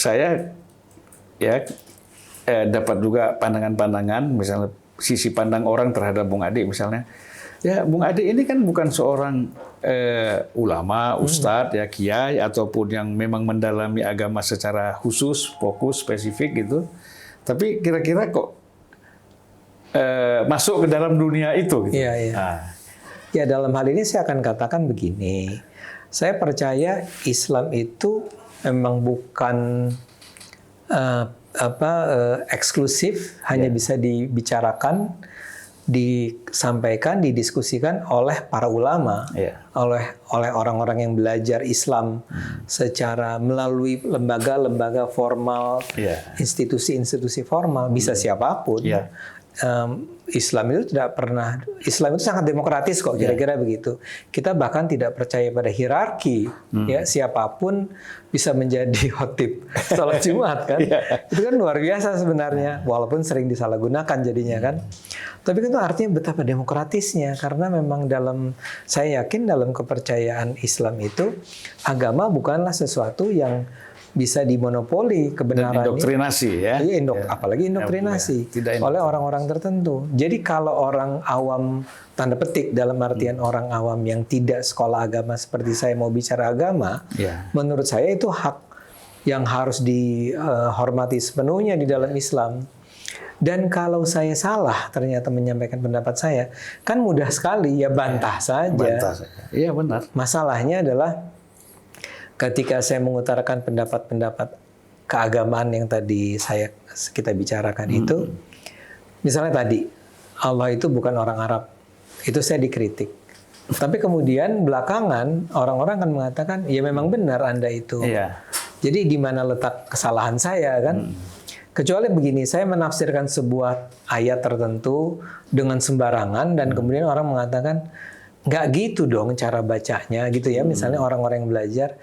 saya ya dapat juga pandangan-pandangan, misalnya sisi pandang orang terhadap Bung Ade misalnya. Ya, Bung Ade ini kan bukan seorang ulama, ustadz, ya kiai, ataupun yang memang mendalami agama secara khusus, fokus, spesifik gitu. Tapi kira-kira kok masuk ke dalam dunia itu. Gitu. Iya, iya. Nah. Ya, dalam hal ini saya akan katakan begini. Saya percaya Islam itu memang bukan eksklusif, hanya bisa dibicarakan, disampaikan, didiskusikan oleh para ulama, oleh orang-orang yang belajar Islam secara melalui lembaga-lembaga formal, institusi-institusi formal, bisa siapapun. Islam itu Islam itu sangat demokratis kok, kira-kira begitu. Kita bahkan tidak percaya pada hierarki, ya siapapun bisa menjadi khotib salat Jumat kan. Itu kan luar biasa sebenarnya, walaupun sering disalahgunakan jadinya kan. Tapi itu artinya betapa demokratisnya, karena memang saya yakin dalam kepercayaan Islam itu agama bukanlah sesuatu yang bisa dimonopoli kebenarannya. Dan indoktrinasi ya. Apalagi indoktrinasi oleh orang-orang tertentu. Jadi kalau orang awam, tanda petik dalam artian orang awam yang tidak sekolah agama seperti saya mau bicara agama, menurut saya itu hak yang harus dihormati sepenuhnya di dalam Islam. Dan kalau saya salah ternyata menyampaikan pendapat saya, kan mudah sekali ya bantah saja. Iya benar. Masalahnya adalah ketika saya mengutarakan pendapat-pendapat keagamaan yang tadi kita bicarakan itu, misalnya tadi Allah itu bukan orang Arab, itu saya dikritik. Tapi kemudian belakangan orang-orang akan mengatakan, ya memang benar Anda itu. Jadi di mana letak kesalahan saya kan? Kecuali begini, saya menafsirkan sebuah ayat tertentu dengan sembarangan dan kemudian orang mengatakan nggak gitu dong cara bacanya gitu ya. Misalnya orang-orang yang belajar.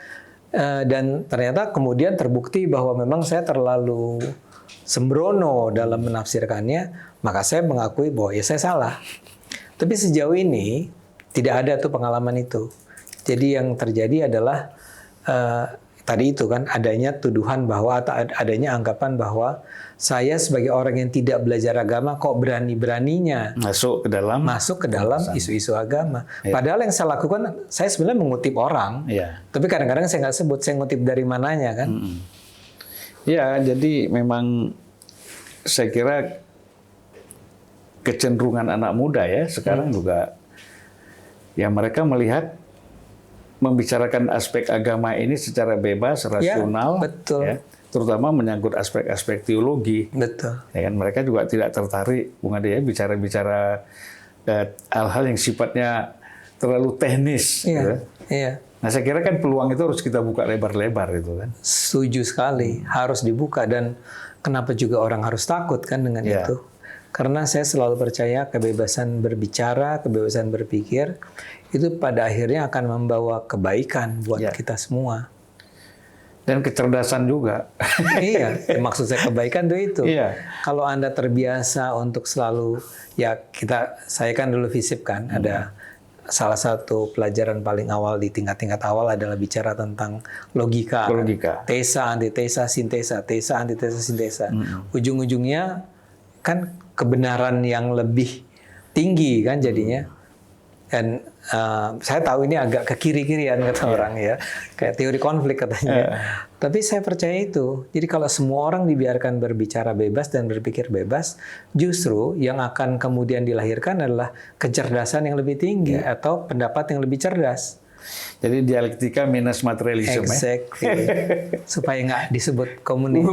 Dan ternyata kemudian terbukti bahwa memang saya terlalu sembrono dalam menafsirkannya, maka saya mengakui bahwa ya saya salah. Tapi sejauh ini tidak ada tuh pengalaman itu. Jadi yang terjadi adalah tadi itu kan adanya tuduhan bahwa atau adanya anggapan bahwa saya sebagai orang yang tidak belajar agama kok berani-beraninya masuk ke dalam isu-isu agama. Padahal yang saya lakukan, saya sebenarnya mengutip orang, tapi kadang-kadang saya nggak sebut saya ngutip dari mananya kan. Ya, jadi memang saya kira kecenderungan anak muda ya sekarang juga ya mereka melihat membicarakan aspek agama ini secara bebas, rasional, betul. Ya, terutama menyangkut aspek-aspek teologi. Betul. Ya kan, mereka juga tidak tertarik, Bung Ade, ya, bicara-bicara hal-hal yang sifatnya terlalu teknis. Gitu. Nah, saya kira kan peluang itu harus kita buka lebar-lebar itu kan. Setuju sekali, harus dibuka, dan kenapa juga orang harus takut kan dengan itu? Karena saya selalu percaya kebebasan berbicara, kebebasan berpikir itu pada akhirnya akan membawa kebaikan buat kita semua. Dan kecerdasan juga. Iya, maksud saya kebaikan itu. Kalau Anda terbiasa untuk selalu, saya kan dulu FISIP kan, ada salah satu pelajaran paling awal di tingkat-tingkat awal adalah bicara tentang logika. Tesa, antitesa, sintesa, tesa, antitesa, sintesa. Ujung-ujungnya kan kebenaran yang lebih tinggi kan jadinya. Dan saya tahu ini agak ke kiri-kirian kata orang ya, kayak teori konflik katanya. Tapi saya percaya itu. Jadi kalau semua orang dibiarkan berbicara bebas dan berpikir bebas, justru yang akan kemudian dilahirkan adalah kecerdasan yang lebih tinggi atau pendapat yang lebih cerdas. Jadi dialektika minus materialisme. Exactly. Supaya nggak disebut komunis.